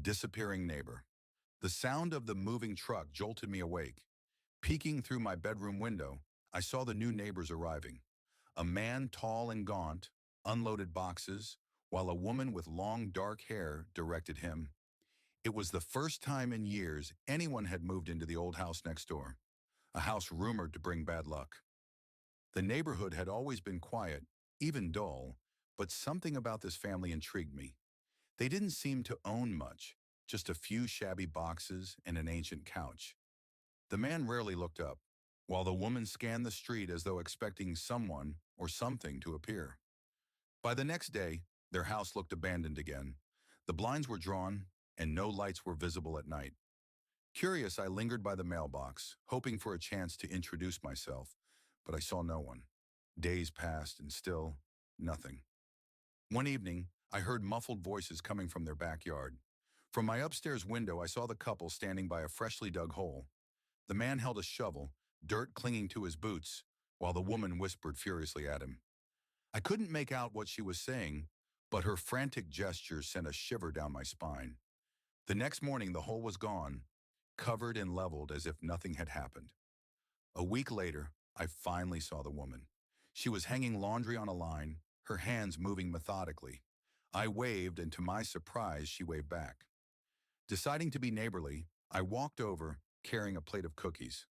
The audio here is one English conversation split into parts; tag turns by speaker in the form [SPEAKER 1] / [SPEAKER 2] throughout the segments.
[SPEAKER 1] disappearing neighbor. The sound of the moving truck jolted me awake. Peeking through my bedroom window, I saw the new neighbors arriving. A man tall and gaunt unloaded boxes, while a woman with long dark hair directed him. It was the first time in years anyone had moved into the old house next door, a house rumored to bring bad luck. The neighborhood had always been quiet, even dull, but something about this family intrigued me. They didn't seem to own much, just a few shabby boxes and an ancient couch. The man rarely looked up, while the woman scanned the street as though expecting someone or something to appear. By the next day, their house looked abandoned again. The blinds were drawn, and no lights were visible at night. Curious, I lingered by the mailbox, hoping for a chance to introduce myself, but I saw no one. Days passed, and still, nothing. One evening, I heard muffled voices coming from their backyard. From my upstairs window, I saw the couple standing by a freshly dug hole. The man held a shovel, dirt clinging to his boots, while the woman whispered furiously at him. I couldn't make out what she was saying, but her frantic gestures sent a shiver down my spine. The next morning, the hole was gone, covered and leveled as if nothing had happened. A week later, I finally saw the woman. She was hanging laundry on a line, her hands moving methodically. I waved, and to my surprise, she waved back. Deciding to be neighborly, I walked over, carrying a plate of cookies.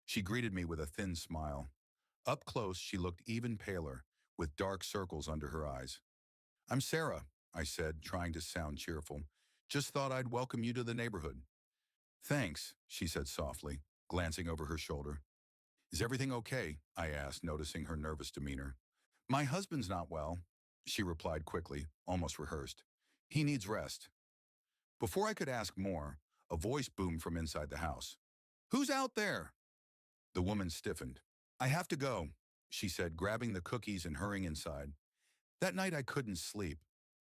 [SPEAKER 1] She greeted me with a thin smile. Up close, she looked even paler, with dark circles under her eyes. "I'm Sarah," I said, trying to sound cheerful. "Just thought I'd welcome you to the neighborhood." "Thanks," she said softly, glancing over her shoulder. "Is everything okay?" I asked, noticing her nervous demeanor. "My husband's not well," she replied quickly, almost rehearsed. "He needs rest." Before I could ask more, a voice boomed from inside the house. "Who's out there?" The woman stiffened. "I have to go," she said, grabbing the cookies and hurrying inside. That night I couldn't sleep.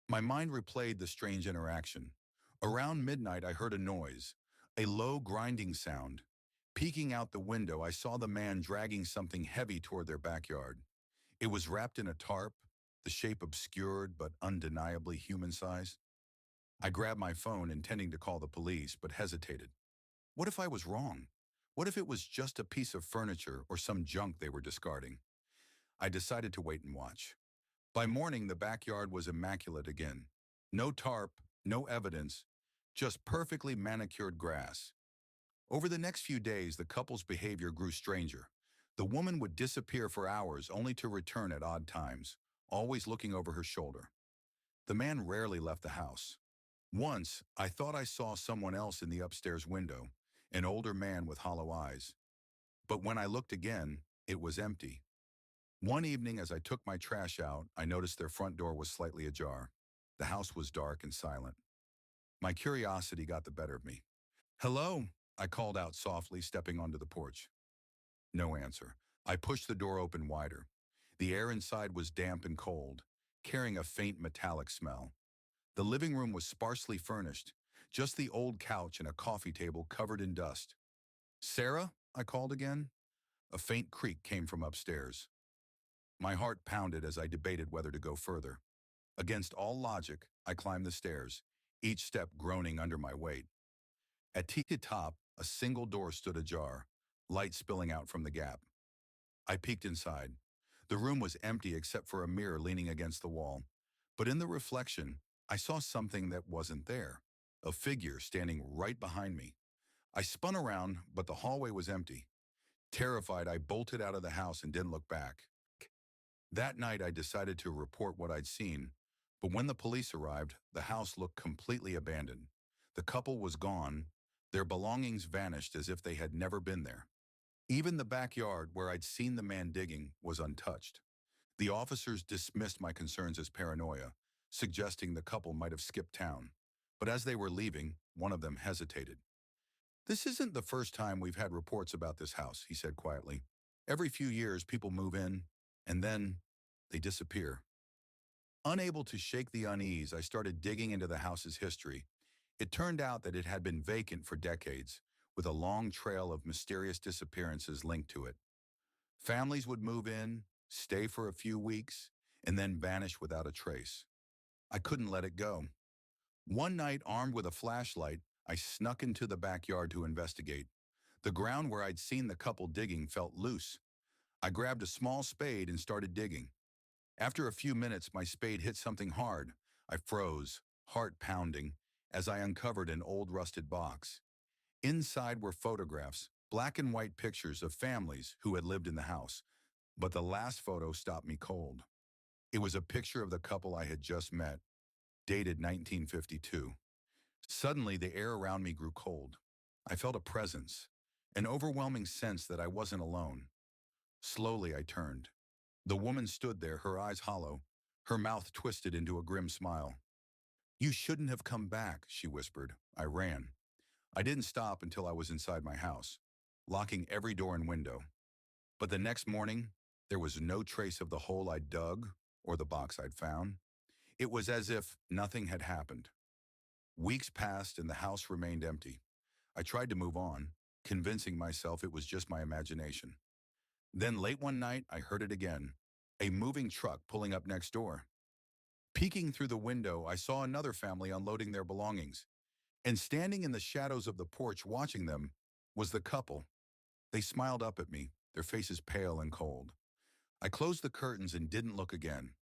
[SPEAKER 1] My mind replayed the strange interaction. Around midnight I heard a noise, a low grinding sound. Peeking out the window, I saw the man dragging something heavy toward their backyard. It was wrapped in a tarp, the shape obscured but undeniably human-sized. I grabbed my phone, intending to call the police, but hesitated. What if I was wrong? What if it was just a piece of furniture or some junk they were discarding? I decided to wait and watch. By morning, the backyard was immaculate again. No tarp, no evidence, just perfectly manicured grass. Over the next few days, the couple's behavior grew stranger. The woman would disappear for hours, only to return at odd times, always looking over her shoulder. The man rarely left the house. Once, I thought I saw someone else in the upstairs window, an older man with hollow eyes. But when I looked again, it was empty. One evening, as I took my trash out, I noticed their front door was slightly ajar. The house was dark and silent. My curiosity got the better of me. "Hello," I called out softly, stepping onto the porch. No answer. I pushed the door open wider. The air inside was damp and cold, carrying a faint metallic smell. The living room was sparsely furnished, just the old couch and a coffee table covered in dust. "Sarah?" I called again. A faint creak came from upstairs. My heart pounded as I debated whether to go further. Against all logic, I climbed the stairs, each step groaning under my weight. At the top, a single door stood ajar, light spilling out from the gap. I peeked inside. The room was empty except for a mirror leaning against the wall. But in the reflection, I saw something that wasn't there, a figure standing right behind me. I spun around, but the hallway was empty. Terrified, I bolted out of the house and didn't look back. That night, I decided to report what I'd seen, but when the police arrived, the house looked completely abandoned. The couple was gone, their belongings vanished as if they had never been there. Even the backyard, where I'd seen the man digging, was untouched. The officers dismissed my concerns as paranoia, suggesting the couple might have skipped town. But as they were leaving, one of them hesitated. "This isn't the first time we've had reports about this house," he said quietly. "Every few years, people move in, and then they disappear." Unable to shake the unease, I started digging into the house's history. It turned out that it had been vacant for decades, with a long trail of mysterious disappearances linked to it. Families would move in, stay for a few weeks, and then vanish without a trace. I couldn't let it go. One night, armed with a flashlight, I snuck into the backyard to investigate. The ground where I'd seen the couple digging felt loose. I grabbed a small spade and started digging. After a few minutes, my spade hit something hard. I froze, heart pounding, as I uncovered an old rusted box. Inside were photographs, black and white pictures of families who had lived in the house. But the last photo stopped me cold. It was a picture of the couple I had just met, dated 1952. Suddenly, the air around me grew cold. I felt a presence, an overwhelming sense that I wasn't alone. Slowly, I turned. The woman stood there, her eyes hollow, her mouth twisted into a grim smile. "You shouldn't have come back," she whispered. I ran. I didn't stop until I was inside my house, locking every door and window. But the next morning, there was no trace of the hole I'd dug or the box I'd found. It was as if nothing had happened. Weeks passed and the house remained empty. I tried to move on, convincing myself it was just my imagination. Then late one night, I heard it again, a moving truck pulling up next door. Peeking through the window, I saw another family unloading their belongings, and standing in the shadows of the porch watching them was the couple. They smiled up at me, their faces pale and cold. I closed the curtains and didn't look again.